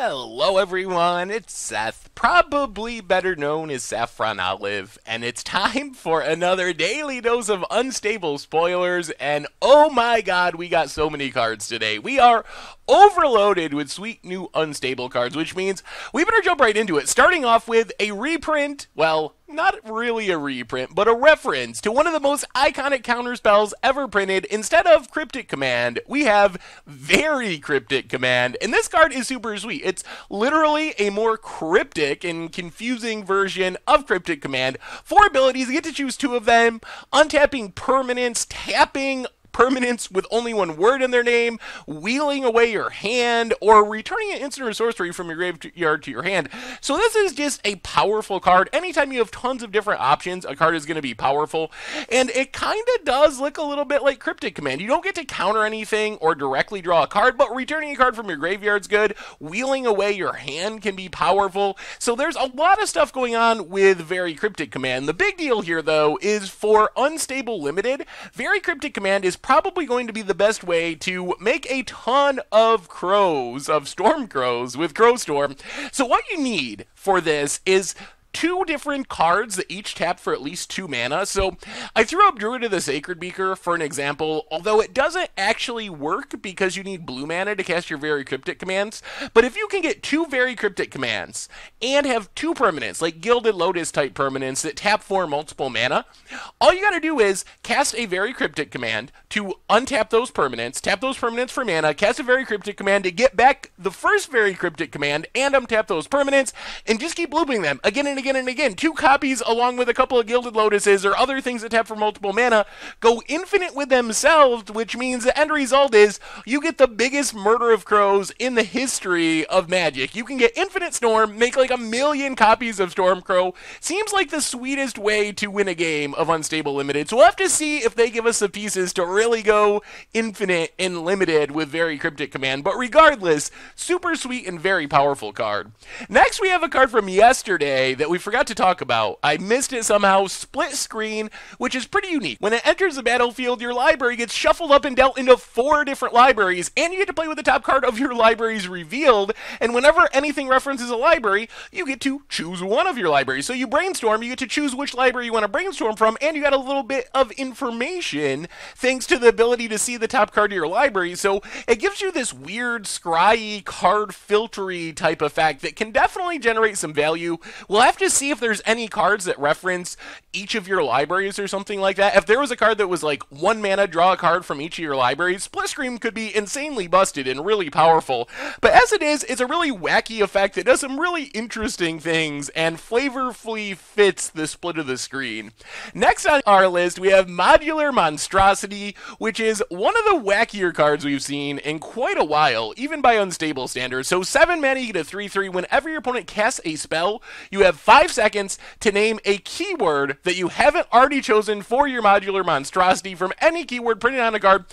Hello everyone, it's Seth, probably better known as Saffron Olive, and it's time for another daily dose of unstable spoilers, and oh my god, we got so many cards today. We are overloaded with sweet new unstable cards, which means we better jump right into it, starting off with a reprint, well, not really a reprint, but a reference to one of the most iconic counterspells ever printed. Instead of Cryptic Command, we have Very Cryptic Command, and this card is super sweet. It's literally a more cryptic and confusing version of Cryptic Command. 4 abilities, you get to choose 2 of them, untapping permanents, tapping permanents with only 1 word in their name, wheeling away your hand, or returning an instant or sorcery from your graveyard to your hand. So this is just a powerful card. Anytime you have tons of different options, a card is going to be powerful, and it kind of does look a little bit like Cryptic Command. You don't get to counter anything or directly draw a card, but returning a card from your graveyard's good. Wheeling away your hand can be powerful. So there's a lot of stuff going on with Very Cryptic Command. The big deal here, though, is for Unstable Limited, Very Cryptic Command is probably going to be the best way to make a ton of crows, of storm crows with Crowstorm. So what you need for this is 2 different cards that each tap for at least 2 mana. So I threw up Druid of the Sacred Beaker for an example, although it doesn't actually work because you need blue mana to cast your Very Cryptic Commands. But if you can get 2 Very Cryptic Commands and have 2 permanents, like Gilded Lotus type permanents that tap for multiple mana, all you gotta do is cast a Very Cryptic Command to untap those permanents, tap those permanents for mana, cast a Very Cryptic Command to get back the first Very Cryptic Command and untap those permanents, and just keep looping them again and again and again. 2 copies along with a couple of Gilded Lotuses or other things that tap for multiple mana go infinite with themselves, which means the end result is you get the biggest murder of crows in the history of Magic. You can get infinite Storm, make like 1,000,000 copies of Stormcrow. Seems like the sweetest way to win a game of Unstable Limited. So we'll have to see if they give us the pieces to really go infinite and limited with Very Cryptic Command. But regardless, super sweet and very powerful card. Next we have a card from yesterday that we forgot to talk about. I missed it somehow. Split Screen, which is pretty unique. When it enters the battlefield, your library gets shuffled up and dealt into 4 different libraries, and you get to play with the top card of your libraries revealed, and whenever anything references a library, you get to choose one of your libraries. So you brainstorm, you get to choose which library you want to brainstorm from, and you got a little bit of information thanks to the ability to see the top card of your library. So it gives you this weird, scryy, card filtery type effect that can definitely generate some value. We'll have to see if there's any cards that reference each of your libraries or something like that. If there was a card that was like 1 mana, draw a card from each of your libraries, Split Screen could be insanely busted and really powerful. But as it is, it's a really wacky effect that does some really interesting things and flavorfully fits the split of the screen. Next on our list, we have Modular Monstrosity, which is one of the wackier cards we've seen in quite a while, even by unstable standards. So 7 mana, you get a 3/3. Whenever your opponent casts a spell, you have 5 seconds to name a keyword that you haven't already chosen for your Modular Monstrosity from any keyword printed on a card,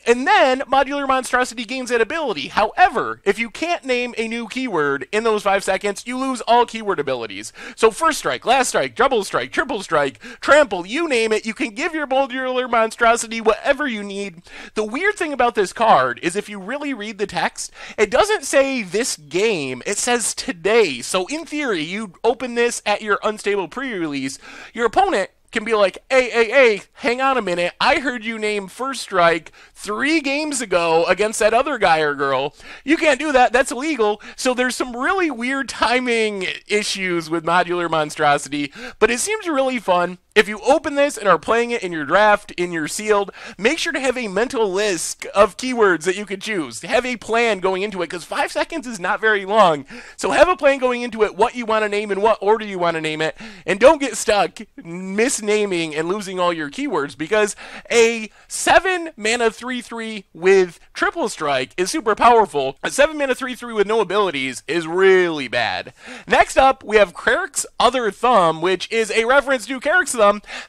and then Modular Monstrosity gains that ability. However, if you can't name a new keyword in those 5 seconds, you lose all keyword abilities. So first strike, last strike, double strike, triple strike, trample, you name it, you can give your Modular Monstrosity whatever you need. The weird thing about this card is if you really read the text, it doesn't say this game, it says today. So in theory, you open this at your unstable pre-release, your opponent can be like, hey, hang on a minute, I heard you name First Strike 3 games ago against that other guy or girl. You can't do that, that's illegal. So there's some really weird timing issues with Modular Monstrosity, but it seems really fun. If you open this and are playing it in your draft, in your sealed, make sure to have a mental list of keywords that you could choose. Have a plan going into it, because 5 seconds is not very long. So have a plan going into it, what you want to name and what order you want to name it, and don't get stuck misnaming and losing all your keywords, because a 7 mana 3/3 with triple strike is super powerful. A 7 mana 3/3 with no abilities is really bad. Next up, we have Cleric's Other Thumb, which is a reference to Cleric's Thumb.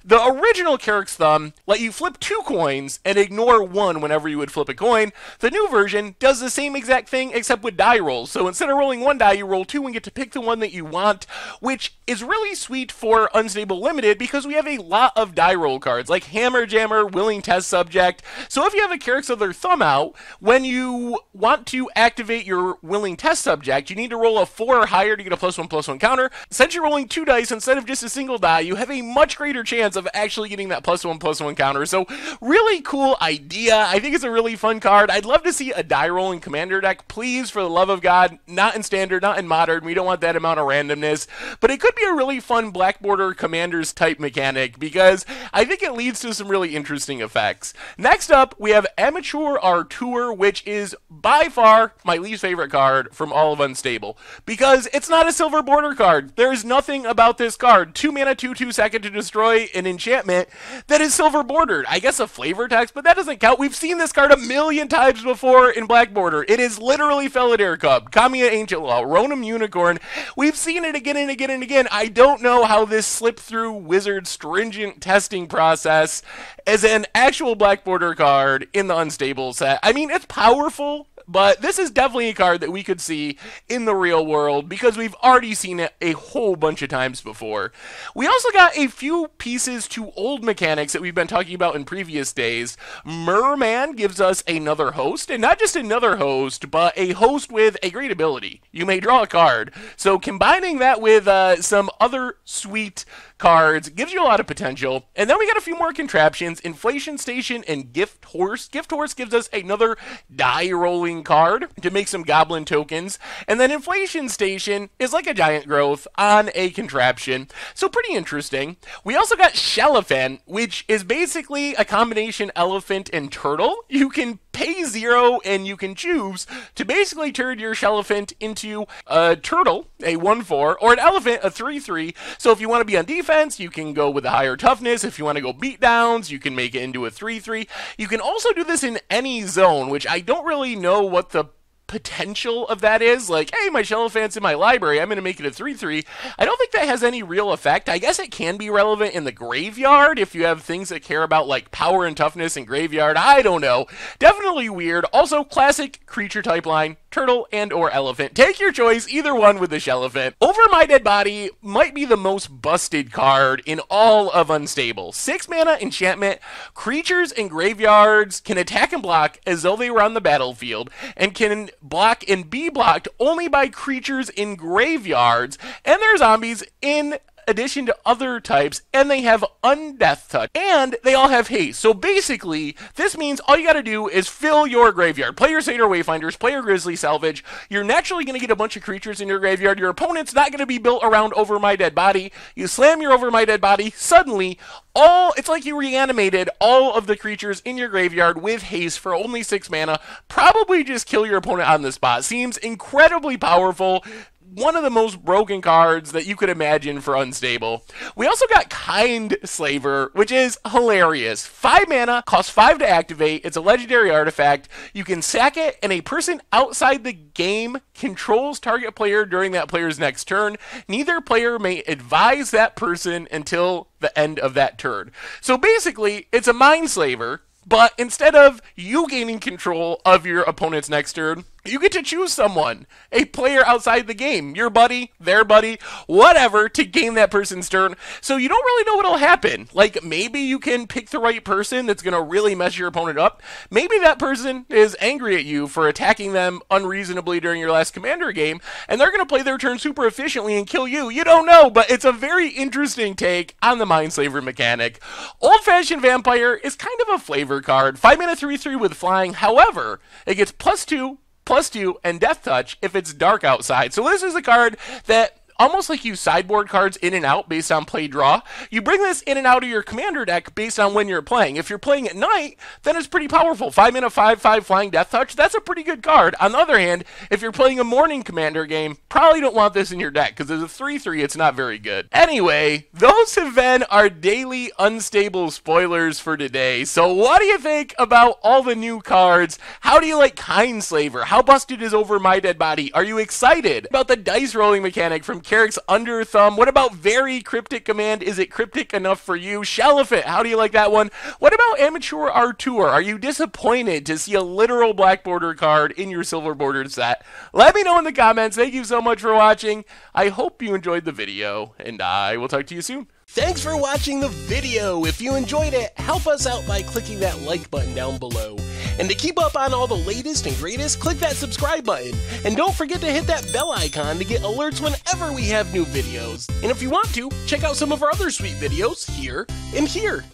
The original Cleric's Thumb let you flip 2 coins and ignore 1 whenever you would flip a coin. The new version does the same exact thing except with die rolls. So instead of rolling 1 die, you roll 2 and get to pick the one that you want, which is really sweet for Unstable Limited because we have have a lot of die roll cards, like Hammer Jammer, Willing Test Subject. So if you have a character with their thumb out, when you want to activate your Willing Test Subject, you need to roll a 4 or higher to get a +1/+1 counter. Since you're rolling 2 dice instead of just a single die, you have a much greater chance of actually getting that +1/+1 counter. So really cool idea. I think it's a really fun card. I'd love to see a die rolling commander deck. Please, for the love of God, not in standard, not in modern. We don't want that amount of randomness. But it could be a really fun black border commanders type mechanic because I think it leads to some really interesting effects. Next up, we have Amateur Artur, which is by far my least favorite card from all of Unstable because it's not a silver border card. There is nothing about this card. 2 mana, 2/2 second to destroy an enchantment that is silver bordered. I guess a flavor text, but that doesn't count. We've seen this card a million times before in black border. It is literally Felidar Cub, Kamiya Ancient Law, Ronom Unicorn. We've seen it again and again and again. I don't know how this slipped through Wizard's stringent testing process as an actual black border card in the Unstable set. I mean, it's powerful, but this is definitely a card that we could see in the real world because we've already seen it a whole bunch of times before. We also got a few pieces to old mechanics that we've been talking about in previous days. Merman gives us another host, and not just another host, but a host with a great ability. You may draw a card. So combining that with some other sweet cards gives you a lot of potential. And then we got a few more contraptions, Inflation Station and Gift Horse. Gift Horse gives us another die rolling card to make some goblin tokens. And then Inflation Station is like a giant growth on a contraption. So pretty interesting. We also got Shell-Ephant, which is basically a combination elephant and turtle. You can pay 0 and you can choose to basically turn your Shell-Ephant into a turtle, a 1/4, or an elephant, a 3/3. So if you want to be on defense, you can go with a higher toughness. If you want to go beatdowns, you can make it into a 3/3. You can also do this in any zone, which I don't really know what the potential of that is. Like, hey, my Shell-Ephant's in my library, I'm going to make it a 3/3. I don't think that has any real effect. I guess it can be relevant in the graveyard if you have things that care about like power and toughness in graveyard. I don't know. Definitely weird. Also, classic creature type line, turtle and or elephant. Take your choice, either one with the Shell-Ephant. Over My Dead Body might be the most busted card in all of Unstable. 6 mana enchantment. Creatures in graveyards can attack and block as though they were on the battlefield and can block and be blocked only by creatures in graveyards and their zombies in addition to other types, and they have Undeath Touch, and they all have haste. So basically, this means all you gotta do is fill your graveyard. Play your Satyr Wayfinders, play your Grizzly Salvage. You're naturally gonna get a bunch of creatures in your graveyard. Your opponent's not gonna be built around Over My Dead Body. You slam your Over My Dead Body, suddenly, it's like you reanimated all of the creatures in your graveyard with haste for only 6 mana. Probably just kill your opponent on the spot. Seems incredibly powerful. One of the most broken cards that you could imagine for Unstable. We also got Kindslaver, which is hilarious. 5 mana, costs 5 to activate. It's a legendary artifact. You can sack it, and a person outside the game controls target player during that player's next turn. Neither player may advise that person until the end of that turn. So basically, it's a Mindslaver, but instead of you gaining control of your opponent's next turn, you get to choose someone, a player outside the game, your buddy, their buddy, whatever, to gain that person's turn. So you don't really know what'll happen. Like, maybe you can pick the right person that's going to really mess your opponent up. Maybe that person is angry at you for attacking them unreasonably during your last commander game, and they're going to play their turn super efficiently and kill you. You don't know, but it's a very interesting take on the Mindslaver mechanic. Old-Fashioned Vampire is kind of a flavor card. 5 mana 3/3 with flying. However, it gets +2/+2, and Death Touch if it's dark outside. So this is a card that almost like you sideboard cards in and out based on play draw. You bring this in and out of your commander deck based on when you're playing. If you're playing at night, then it's pretty powerful. 5 mana 5/5 flying Death Touch, that's a pretty good card. On the other hand, if you're playing a morning commander game, probably don't want this in your deck because as a 3/3, it's not very good. Anyway, those have been our daily Unstable spoilers for today. So what do you think about all the new cards? How do you like Kindslaver? How busted is Over My Dead Body? Are you excited about the dice rolling mechanic from Cleric's Under Thumb? What about Very Cryptic Command? Is it cryptic enough for you? Shell-Ephant, how do you like that one? What about Amateur Artur? Are you disappointed to see a literal black border card in your silver bordered set? Let me know in the comments. Thank you so much for watching. I hope you enjoyed the video, and I will talk to you soon. Thanks for watching the video. If you enjoyed it, help us out by clicking that like button down below. And to keep up on all the latest and greatest, click that subscribe button. And don't forget to hit that bell icon to get alerts whenever we have new videos. And if you want to, check out some of our other sweet videos here and here.